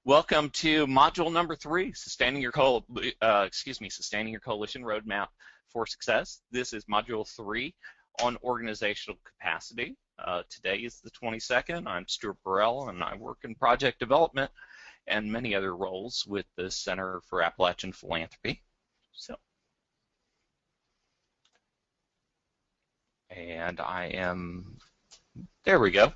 Welcome to module number 3, sustaining your sustaining your coalition roadmap for success. This is module 3 on organizational capacity. Today is the 22nd. I'm Stuart Burrell, and I work in project development and many other roles with the Center for Appalachian Philanthropy. There we go.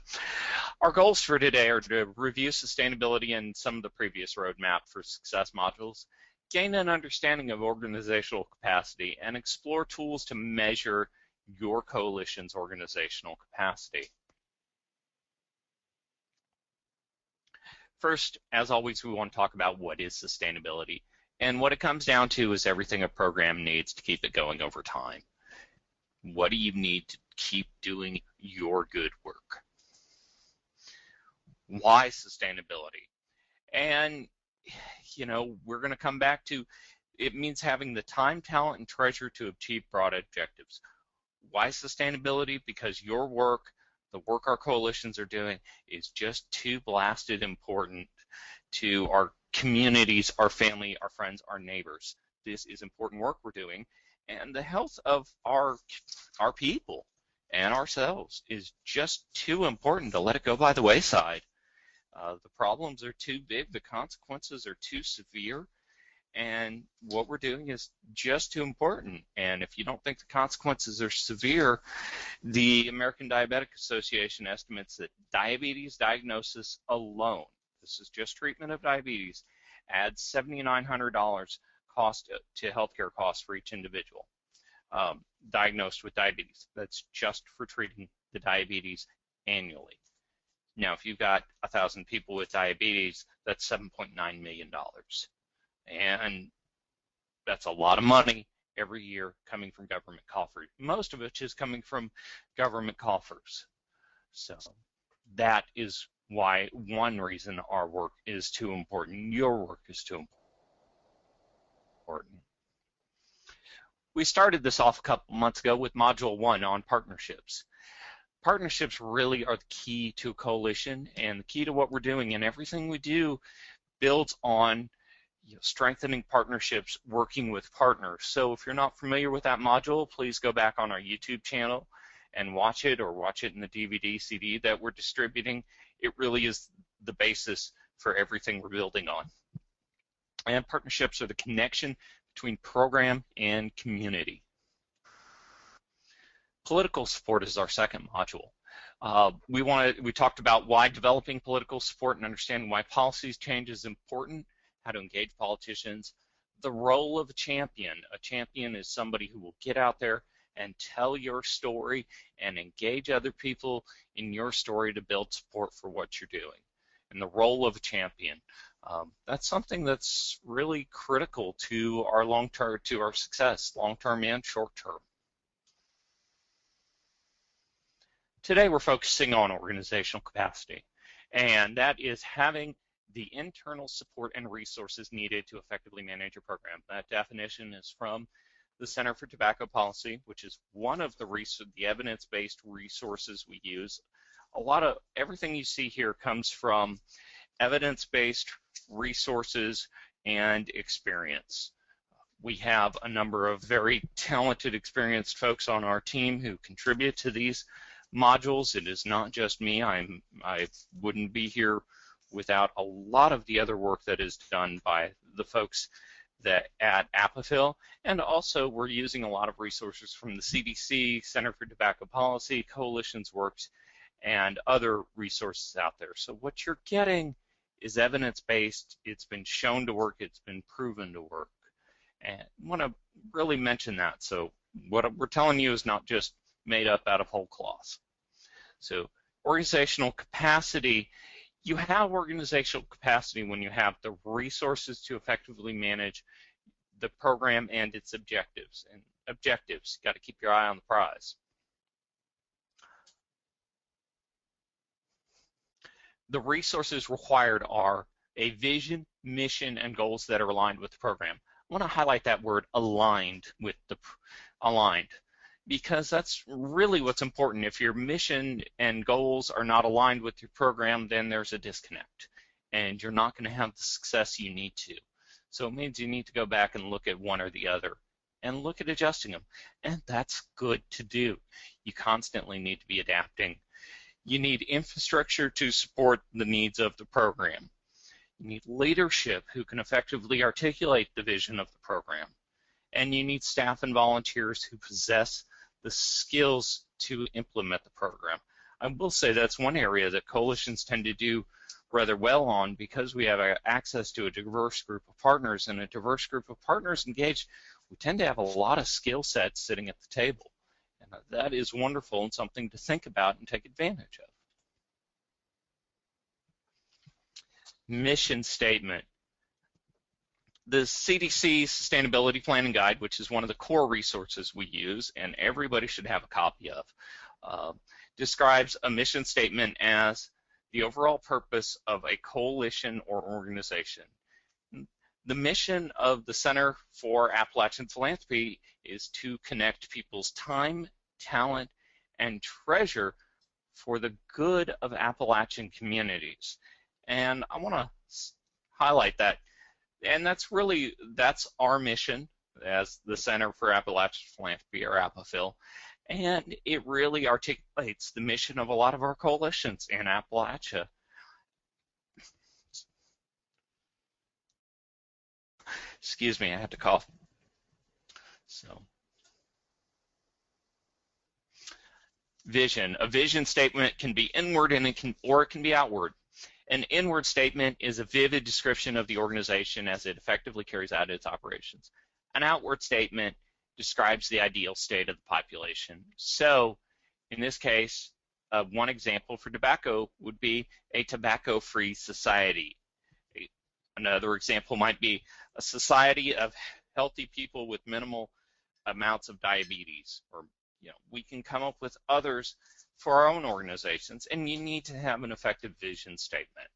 Our goals for today are to review sustainability and some of the previous roadmap for success modules, gain an understanding of organizational capacity, and explore tools to measure your coalition's organizational capacity. First, as always, we want to talk about what is sustainability. And what it comes down to is everything a program needs to keep it going over time. What do you need to keep doing your good work? Why sustainability? And, we're going to come back to it means having the time, talent, and treasure to achieve broad objectives. Why sustainability? Because your work, the work our coalitions are doing, is just too blasted important to our communities, our family, our friends, our neighbors. This is important work we're doing, and the health of our people and ourselves is just too important to let it go by the wayside. The problems are too big, the consequences are too severe, and what we're doing is just too important. And if you don't think the consequences are severe, the American Diabetic Association estimates that diabetes diagnosis alone, this is just treatment of diabetes, adds $7,900 cost to healthcare costs for each individual diagnosed with diabetes. That's just for treating the diabetes annually. Now, if you've got 1,000 people with diabetes, that's $7.9 million. And that's a lot of money every year coming from government coffers, most of which is coming from government coffers. So that is why one reason our work is too important, your work is too important. We started this off a couple months ago with Module 1 on partnerships. Partnerships really are the key to a coalition and the key to what we're doing, and everything we do builds on strengthening partnerships, working with partners. So if you're not familiar with that module, please go back on our YouTube channel and watch it, or watch it in the DVD, CD that we're distributing. It really is the basis for everything we're building on. And partnerships are the connection between program and community. Political support is our second module. We talked about why developing political support and understanding why policies change is important, how to engage politicians, the role of a champion. A champion is somebody who will get out there and tell your story and engage other people in your story to build support for what you're doing. And the role of a champion. That's something that's really critical to our long-term, to our success, long-term and short-term. Today we're focusing on organizational capacity, and that is having the internal support and resources needed to effectively manage your program. That definition is from the Center for Tobacco Policy, which is one of the evidence-based resources we use. Everything you see here comes from evidence-based resources and experience. We have a number of very talented, experienced folks on our team who contribute to these modules. It is not just me. I wouldn't be here without a lot of the other work that is done by the folks at APAFIL, and also we're using a lot of resources from the CDC, Center for Tobacco Policy, Coalitions Works, and other resources out there. So what you're getting is evidence-based. It's been shown to work. It's been proven to work. And I want to really mention that. So what we're telling you is not just made up out of whole cloth. So organizational capacity, you have organizational capacity when you have the resources to effectively manage the program and its objectives. And objectives, got to keep your eye on the prize. The resources required are a vision, mission, and goals that are aligned with the program. I want to highlight that word aligned with the aligned. because that's really what's important. If your mission and goals are not aligned with your program, then there's a disconnect. and you're not going to have the success you need to. So it means you need to go back and look at one or the other and look at adjusting them. And that's good to do. You constantly need to be adapting. You need infrastructure to support the needs of the program. You need leadership who can effectively articulate the vision of the program. And you need staff and volunteers who possess the skills to implement the program. I will say that's one area that coalitions tend to do rather well on, because we have access to a diverse group of partners, and a diverse group of partners engaged, we tend to have a lot of skill sets sitting at the table. And that is wonderful and something to think about and take advantage of. Mission statement. The CDC Sustainability Planning Guide, which is one of the core resources we use and everybody should have a copy of, describes a mission statement as the overall purpose of a coalition or organization. The mission of the Center for Appalachian Philanthropy is to connect people's time, talent, and treasure for the good of Appalachian communities. And I want to highlight that. And that's our mission as the Center for Appalachian Philanthropy, or APAPHIL. And it really articulates the mission of a lot of our coalitions in Appalachia. Excuse me, I had to cough. So, vision. A vision statement can be inward and it can be outward. An inward statement is a vivid description of the organization as it effectively carries out its operations. An outward statement describes the ideal state of the population. So, in this case, one example for tobacco would be a tobacco-free society. Another example might be a society of healthy people with minimal amounts of diabetes. Or, we can come up with others for our own organizations, and you need to have an effective vision statement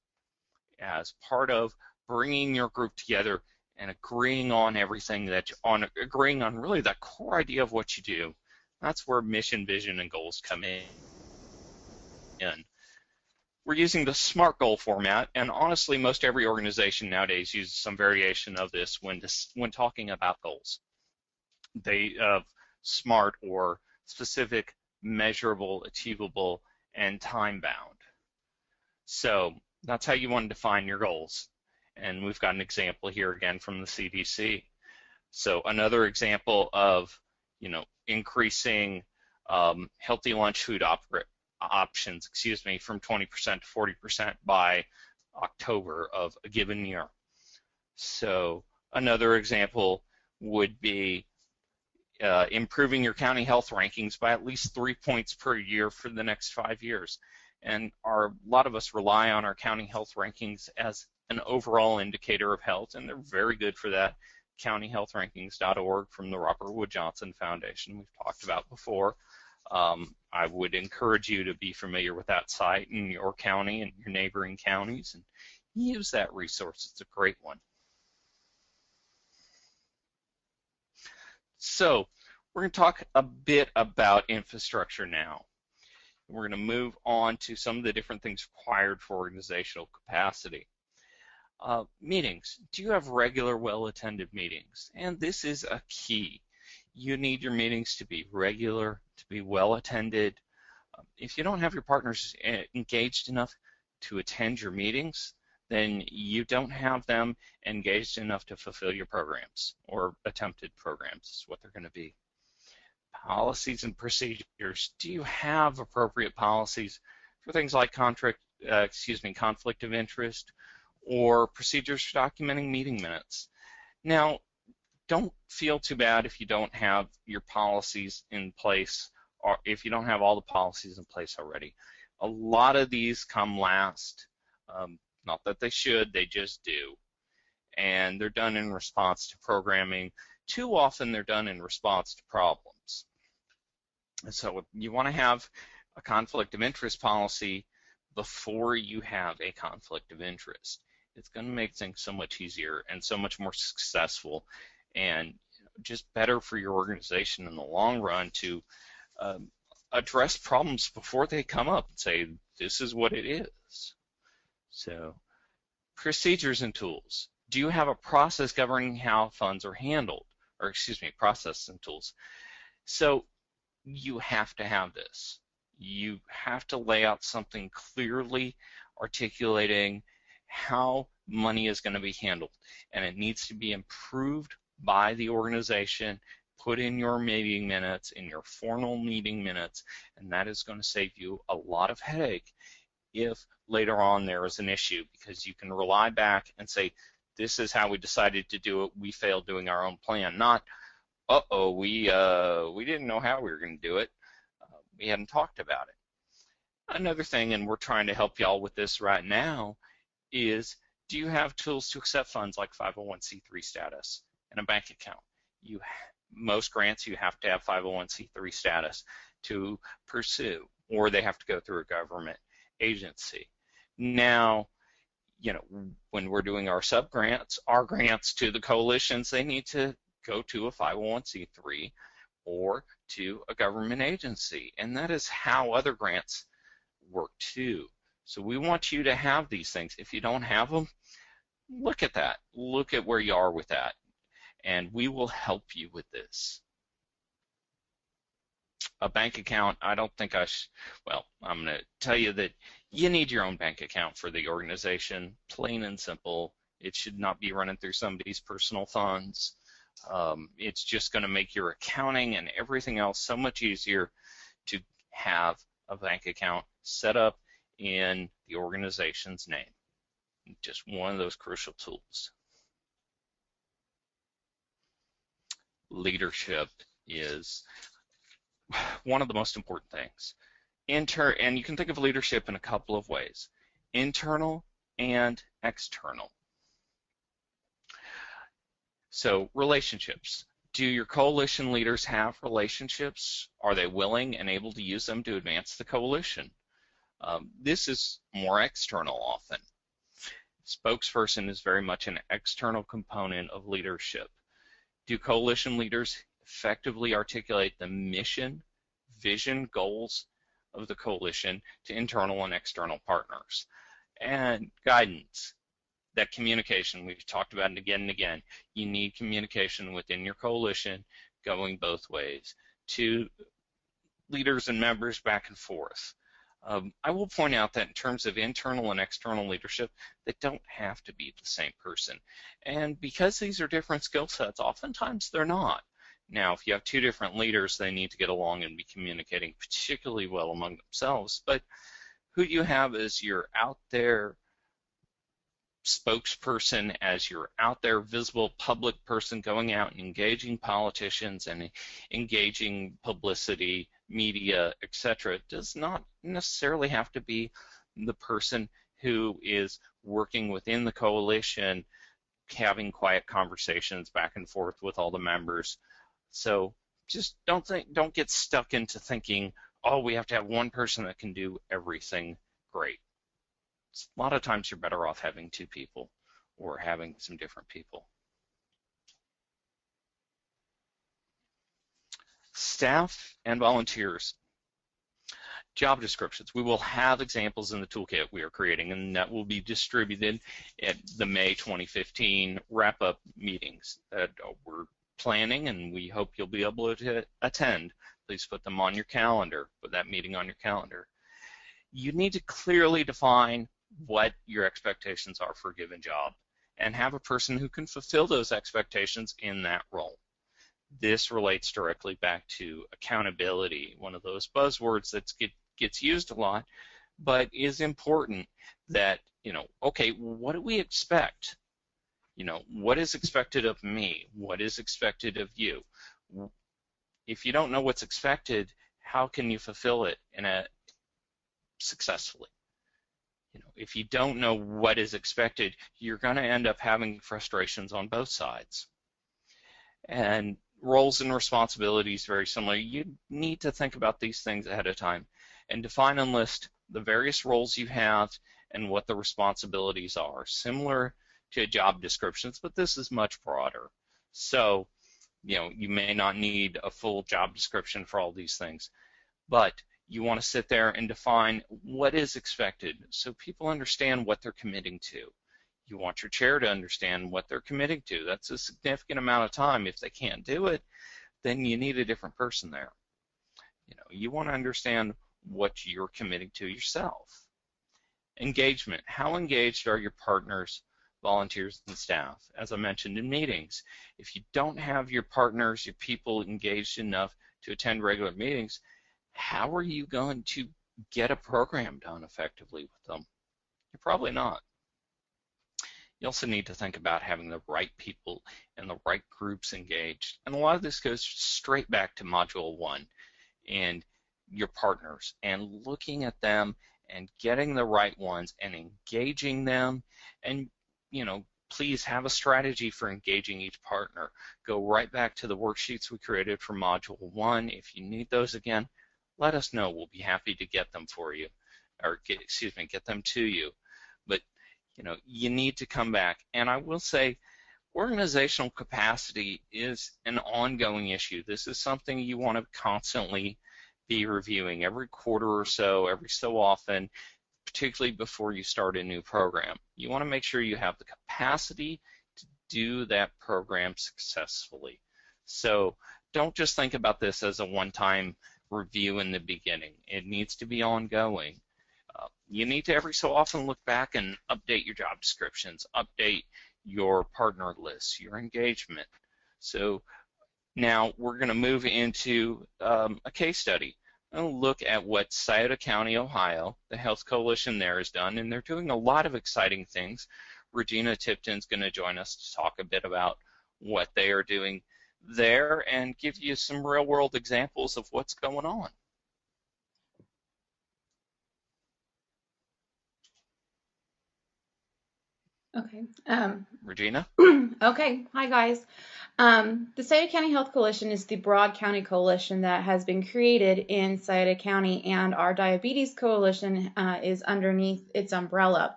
as part of bringing your group together and agreeing on everything agreeing on really that core idea of what you do. That's where mission, vision, and goals come in. We're using the SMART goal format, and honestly, most every organization nowadays uses some variation of this when talking about goals. They SMART, or specific, measurable, achievable, and time-bound. So that's how you want to define your goals. And we've got an example here again from the CDC. So another example of, increasing healthy lunch food options, from 20% to 40% by October of a given year. So another example would be improving your county health rankings by at least 3 points per year for the next 5 years. And a lot of us rely on our county health rankings as an overall indicator of health, and they're very good for that. countyhealthrankings.org from the Robert Wood Johnson Foundation we've talked about before. I would encourage you to be familiar with that site in your county and your neighboring counties and use that resource. It's a great one. So we're going to talk a bit about infrastructure now. We're going to move on to some of the different things required for organizational capacity. Meetings. Do you have regular, well-attended meetings? And this is a key. You need your meetings to be regular, to be well-attended. If you don't have your partners engaged enough to attend your meetings, then you don't have them engaged enough to fulfill your programs, or attempted programs is what they're going to be. Policies and procedures. Do you have appropriate policies for things like conflict of interest, or procedures for documenting meeting minutes? Now, don't feel too bad if you don't have your policies in place, or if you don't have all the policies in place already. A lot of these come last. Not that they should, they just do. And they're done in response to programming. Too often they're done in response to problems. So you want to have a conflict of interest policy before you have a conflict of interest. It's going to make things so much easier and so much more successful, and just better for your organization in the long run to address problems before they come up and say, this is what it is. So Procedures and tools. Do you have a process governing how funds are handled? Or excuse me, process and tools. So you have to have this. You have to lay out something clearly articulating how money is going to be handled, and it needs to be improved by the organization, put in your meeting minutes, in your formal meeting minutes, and that is going to save you a lot of headache if later on there is an issue, because you can rely back and say, this is how we decided to do it, we failed doing our own plan, not, uh-oh, we didn't know how we were going to do it, we hadn't talked about it. Another thing, and we're trying to help y'all with this right now, is do you have tools to accept funds like 501c3 status and a bank account? Most grants you have to have 501c3 status to pursue, or they have to go through a government agency. Now, you know, when we're doing our sub-grants, our grants to the coalitions, they need to go to a 501c3 or to a government agency, and that is how other grants work too. So we want you to have these things. If you don't have them, look at that. Look at where you are with that, and we will help you with this. A bank account, I don't think well, I'm going to tell you that you need your own bank account for the organization, plain and simple. It should not be running through somebody's personal funds. It's just going to make your accounting and everything else so much easier to have a bank account set up in the organization's name. Just one of those crucial tools. Leadership is one of the most important things. And you can think of leadership in a couple of ways, internal and external. So relationships. Do your coalition leaders have relationships? Are they willing and able to use them to advance the coalition? This is more external often. Spokesperson is very much an external component of leadership. Do coalition leaders effectively articulate the mission, vision, goals of the coalition to internal and external partners? And guidance. That communication, we've talked about it again and again. You need communication within your coalition going both ways to leaders and members back and forth. I will point out that in terms of internal and external leadership, they don't have to be the same person. And because these are different skill sets, oftentimes they're not. Now, if you have two different leaders, they need to get along and be communicating particularly well among themselves. But who you have as your out there spokesperson, as your out there visible public person going out and engaging politicians and engaging publicity, media, etc., does not necessarily have to be the person who is working within the coalition, having quiet conversations back and forth with all the members. So just don't get stuck into thinking, oh, we have to have one person that can do everything great. A lot of times you're better off having two people or having some different people. Staff and volunteers. Job descriptions. We will have examples in the toolkit we are creating, and that will be distributed at the May 2015 wrap-up meetings that we're planning, and we hope you'll be able to attend. Please put them on your calendar, put that meeting on your calendar. You need to clearly define what your expectations are for a given job and have a person who can fulfill those expectations in that role. This relates directly back to accountability, one of those buzzwords that gets used a lot, but is important that, okay, what do we expect? What is expected of me? What is expected of you? If you don't know what's expected, how can you fulfill it successfully? If you don't know what is expected, you're going to end up having frustrations on both sides. And roles and responsibilities, very similar. You need to think about these things ahead of time and define and list the various roles you have and what the responsibilities are. Similar to job descriptions, but this is much broader. So, you may not need a full job description for all these things, but you want to sit there and define what is expected so people understand what they're committing to. You want your chair to understand what they're committing to. That's a significant amount of time. If they can't do it, then you need a different person there. You want to understand what you're committing to yourself. Engagement. How engaged are your partners, volunteers, and staff? As I mentioned in meetings, if you don't have your partners, your people engaged enough to attend regular meetings, how are you going to get a program done effectively with them? You're probably not. You also need to think about having the right people and the right groups engaged. And a lot of this goes straight back to Module 1 and your partners and looking at them and getting the right ones and engaging them. And, please have a strategy for engaging each partner. Go right back to the worksheets we created for Module 1. If you need those again, let us know. We'll be happy to get them for you, or get them to you. But, you need to come back. And I will say, organizational capacity is an ongoing issue. This is something you want to constantly be reviewing every quarter or so, every so often, particularly before you start a new program. You want to make sure you have the capacity to do that program successfully. So don't just think about this as a one-time review in the beginning. It needs to be ongoing. You need to every so often look back and update your job descriptions, update your partner lists, your engagement. So now we're going to move into a case study. I'll look at what Scioto County, Ohio, the Health Coalition there has done, and they're doing a lot of exciting things. Regina Tipton's going to join us to talk a bit about what they are doing there and give you some real-world examples of what's going on. Okay. Regina? Okay. Hi, guys. The Scioto County Health Coalition is the broad county coalition that has been created in Scioto County, and our Diabetes Coalition is underneath its umbrella.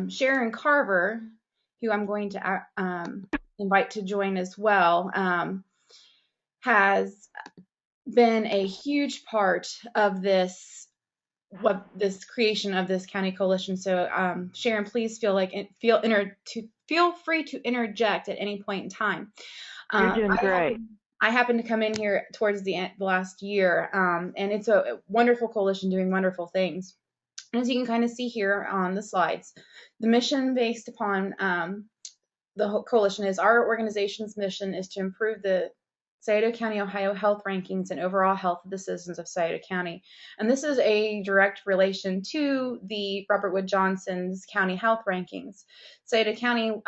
Sharon Carver, who I'm going to invite to join as well, has been a huge part of this creation of this county coalition. So Sharon, please feel free to interject at any point in time. You're doing great. I happened to come in here towards the last year, and it's a wonderful coalition doing wonderful things. And as you can kind of see here on the slides, the mission based upon the coalition is, our organization's mission is to improve the Scioto County, Ohio health rankings and overall health of the citizens of Scioto County. And this is a direct relation to the Robert Wood Johnson's county health rankings. Scioto County,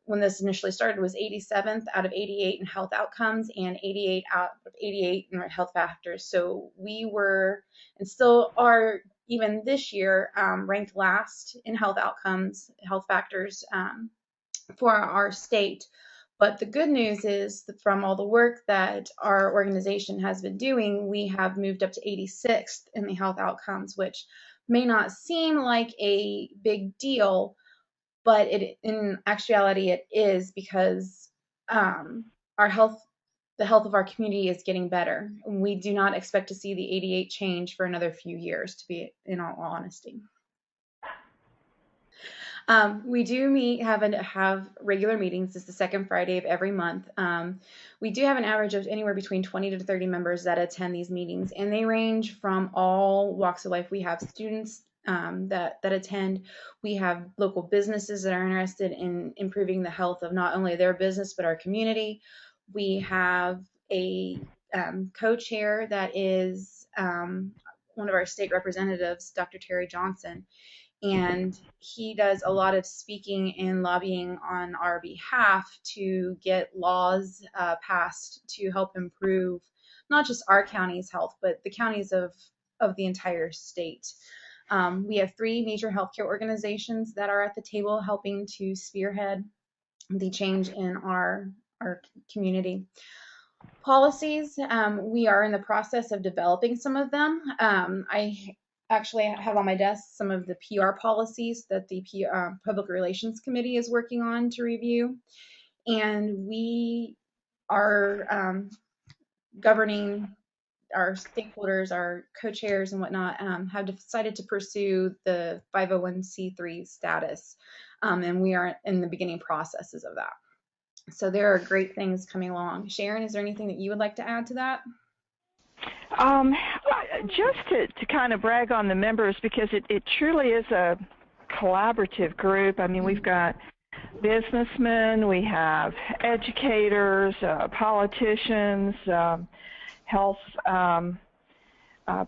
when this initially started, was 87th out of 88 in health outcomes and 88 out of 88 in health factors. So we were, and still are, even this year, ranked last in health outcomes, health factors for our state. But the good news is that from all the work that our organization has been doing, we have moved up to 86th in the health outcomes, which may not seem like a big deal, but in actuality it is, because the health of our community is getting better. We do not expect to see the 88 change for another few years, to be in all honesty. We do have regular meetings. It's the second Friday of every month. We do have an average of anywhere between 20 to 30 members that attend these meetings, and they range from all walks of life. We have students that attend. We have local businesses that are interested in improving the health of not only their business but our community. We have a co-chair that is one of our state representatives, Dr. Terry Johnson. And he does a lot of speaking and lobbying on our behalf to get laws passed to help improve not just our county's health, but the counties of the entire state. We have 3 major healthcare organizations that are at the table helping to spearhead the change in our community. Policies, we are in the process of developing some of them. I actually have on my desk some of the PR policies that the Public Relations Committee is working on to review. And we are governing our stakeholders, our co-chairs and whatnot, have decided to pursue the 501c3 status, and we are in the beginning processes of that. So there are great things coming along. Sharon, is there anything that you would like to add to that? Just to kind of brag on the members, because it truly is a collaborative group. I mean, we've got businessmen, we have educators, politicians, health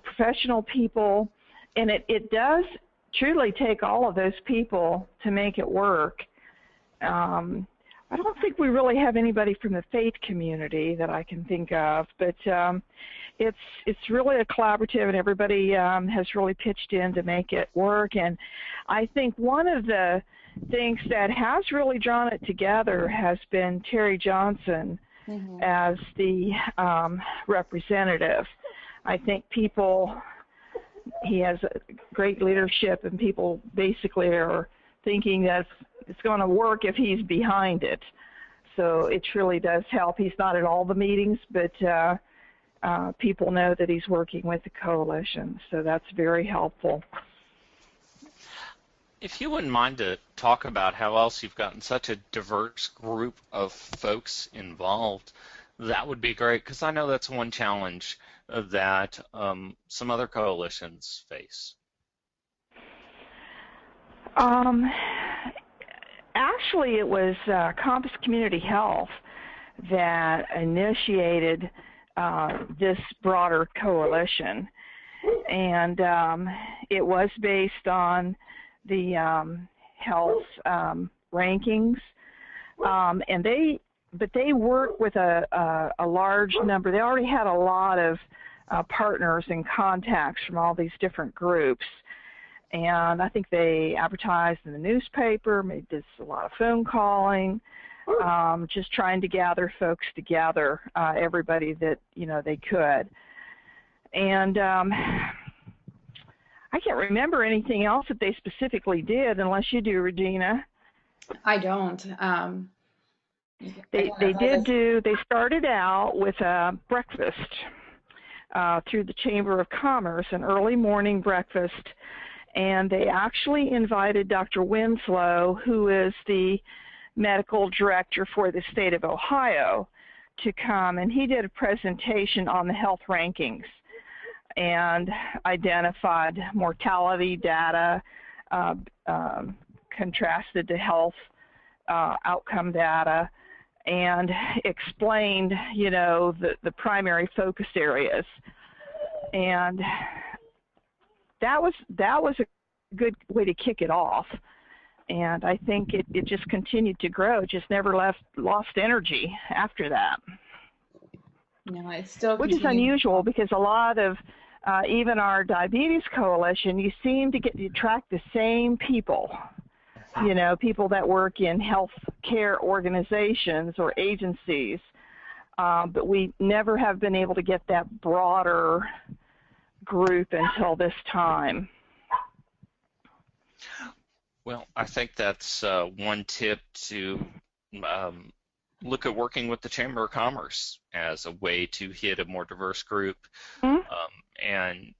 professional people, and it does truly take all of those people to make it work. I don't think we really have anybody from the faith community that I can think of, but it's really a collaborative, and everybody has really pitched in to make it work. And I think one of the things that has really drawn it together has been Terry Johnson as the representative. I think he has great leadership, and people basically are thinking that it's going to work if he's behind it. So it truly does help. He's not at all the meetings, but people know that he's working with the coalition, so that's very helpful. If you wouldn't mind to talk about how else you've gotten such a diverse group of folks involved, that would be great, because I know that's one challenge that some other coalitions face. Actually, it was Compass Community Health that initiated this broader coalition, and it was based on the health rankings, but they work with a large number. They already had a lot of partners and contacts from all these different groups. And I think they advertised in the newspaper, maybe did a lot of phone calling, just trying to gather folks together, everybody that, they could. And I can't remember anything else that they specifically did, unless you do, Regina. I don't. They started out with a breakfast through the Chamber of Commerce, an early morning breakfast. And they actually invited Dr. Winslow, who is the medical director for the state of Ohio, to come. And he did a presentation on the health rankings and identified mortality data, contrasted to health outcome data, and explained, the primary focus areas. And that was a good way to kick it off, and I think it just continued to grow. It just never lost energy after that. No, it's still which is unusual, because a lot of even our diabetes coalition, you seem to attract the same people, people that work in health care organizations or agencies, but we never have been able to get that broader group until this time. Well, I think that's one tip to look at working with the Chamber of Commerce as a way to hit a more diverse group, and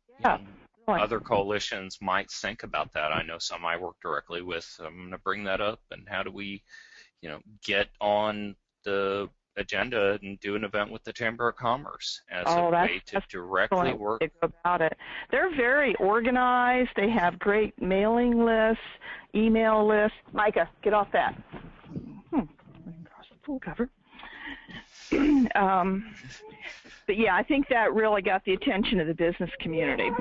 other coalitions might think about that. I know some I work directly with. I'm going to bring that up, and how do we, get on the agenda and do an event with the Chamber of Commerce as a way to directly work about it. They're very organized. They have great mailing lists, email lists. Micah, get off that. Across the full cover. But yeah, I think that really got the attention of the business community.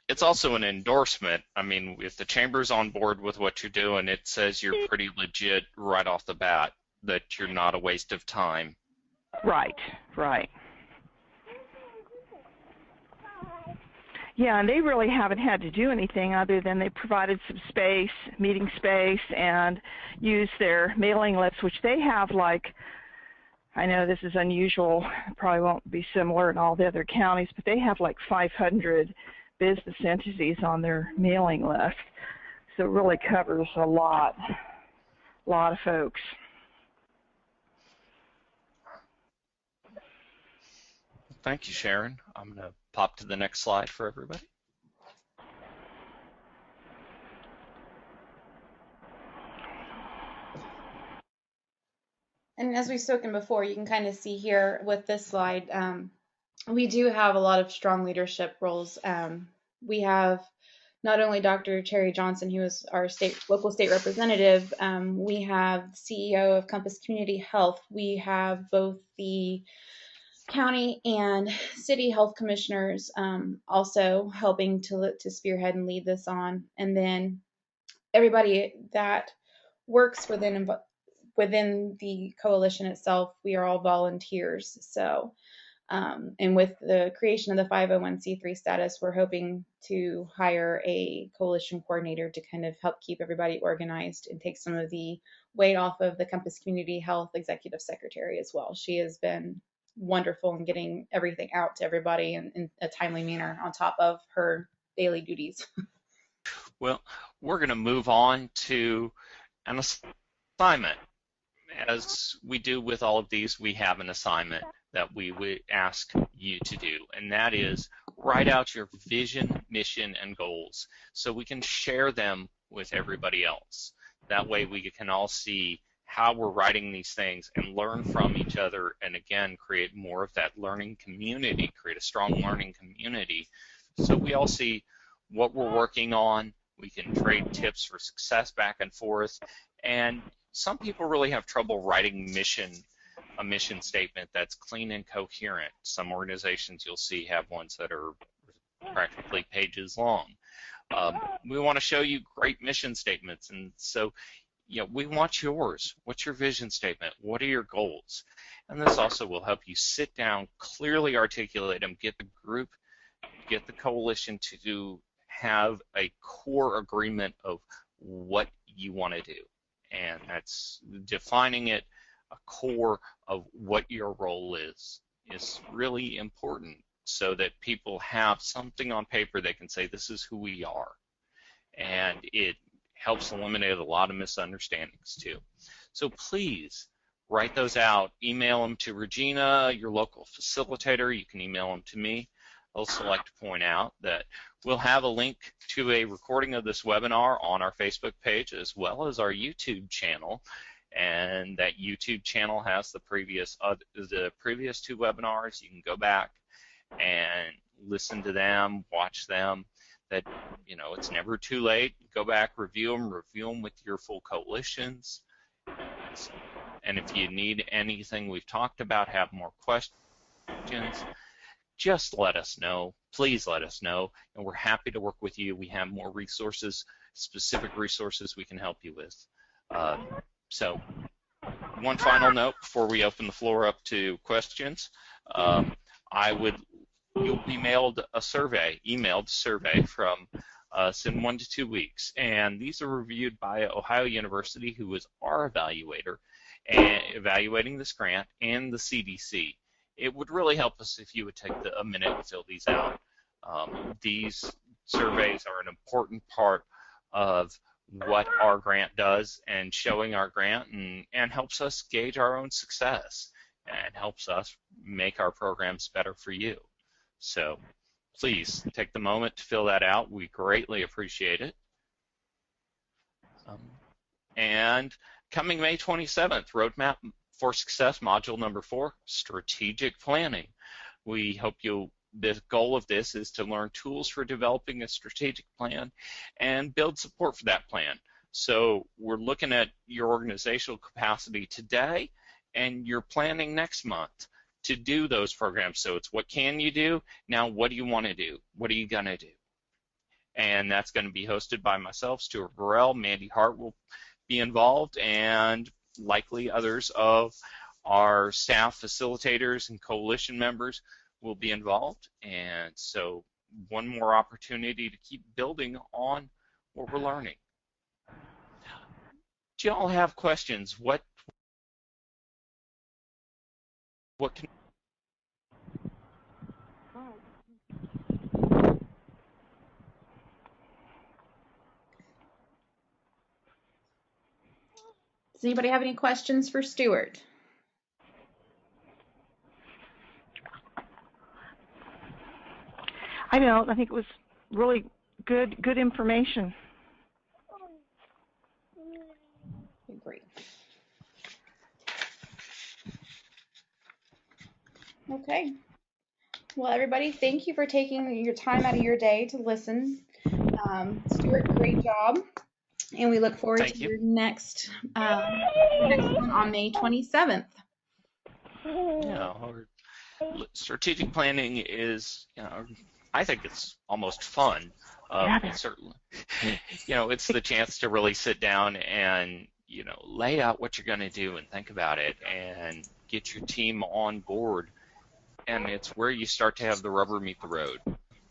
It's also an endorsement. I mean, if the Chamber's on board with what you're doing, it says you're pretty legit right off the bat, that you're not a waste of time. Right. Yeah, and they really haven't had to do anything other than they provided some space, meeting space, and used their mailing lists, which they have I know this is unusual, probably won't be similar in all the other counties, but they have 500 business entities on their mailing list. So it really covers a lot of folks. Thank you, Sharon. I'm going to pop to the next slide for everybody. And as we've spoken before, you can kind of see here with this slide, we do have a lot of strong leadership roles. We have not only Dr. Terry Johnson, who is our local state representative, we have CEO of Compass Community Health. We have both the county and city health commissioners also helping to spearhead and lead this on. And then everybody that works within the coalition itself, we are all volunteers. So, and with the creation of the 501c3 status, we're hoping to hire a coalition coordinator to kind of help keep everybody organized and take some of the weight off of the Compass Community Health Executive Secretary as well. She has been wonderful in getting everything out to everybody in a timely manner on top of her daily duties. Well, we're going to move on to an assignment. As we do with all of these, we have an assignment that we would ask you to do, and that is write out your vision, mission, and goals so we can share them with everybody else. That way we can all see how we're writing these things and learn from each other, and again, create more of that learning community, create a strong learning community so we all see what we're working on. We can trade tips for success back and forth, and some people really have trouble writing a mission statement that's clean and coherent. Some organizations you'll see have ones that are practically pages long. We want to show you great mission statements, and so we want yours. What's your vision statement? What are your goals? And this also will help you sit down, clearly articulate them, get the group, get the coalition to have a core agreement of what you want to do. And that's defining it, a core of what your role is really important so that people have something on paper they can say, this is who we are. And it helps eliminate a lot of misunderstandings too. So please write those out, email them to Regina, your local facilitator. You can email them to me. I'll also like to point out that we'll have a link to a recording of this webinar on our Facebook page as well as our YouTube channel, and that YouTube channel has the previous two webinars. You can go back and listen to them, watch them. That it's never too late. Go back, review them with your full coalitions. And if you need anything we've talked about, have more questions, just let us know. Please let us know, and we're happy to work with you. We have more resources, specific resources we can help you with. So one final note before we open the floor up to questions. You'll be emailed a survey from us in 1 to 2 weeks, and these are reviewed by Ohio University, who is our evaluator and evaluating this grant, and the CDC. It would really help us if you would take a minute and fill these out. These surveys are an important part of what our grant does and showing our grant, and helps us gauge our own success and helps us make our programs better for you. So please take the moment to fill that out. We greatly appreciate it. And coming May 27th, Roadmap for Success, Module number 4, Strategic Planning. We hope the goal of this is to learn tools for developing a strategic plan and build support for that plan. So we're looking at your organizational capacity today and your planning next month to do those programs. So it's what can you do? Now what do you want to do? What are you going to do? And that's going to be hosted by myself, Stuart Burrell. Mandy Hart will be involved, and likely others of our staff facilitators and coalition members will be involved. And so one more opportunity to keep building on what we're learning. Do you all have questions? What can Does anybody have any questions for Stuart? I don't. I think it was really good information. Great. Okay. Well, everybody, thank you for taking your time out of your day to listen. Stuart, great job. And we look forward to your next one on May 27th. Yeah, strategic planning is, I think it's almost fun. Certainly, it's the chance to really sit down and, lay out what you're going to do and think about it and get your team on board. And it's where you start to have the rubber meet the road.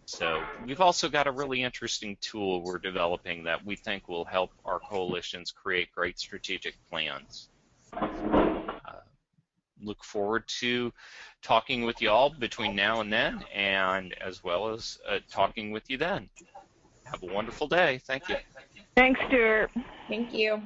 So we've also got a really interesting tool we're developing that we think will help our coalitions create great strategic plans. Look forward to talking with you all between now and then, and as well as talking with you then. Have a wonderful day. Thank you. Thanks, Stuart. Thank you.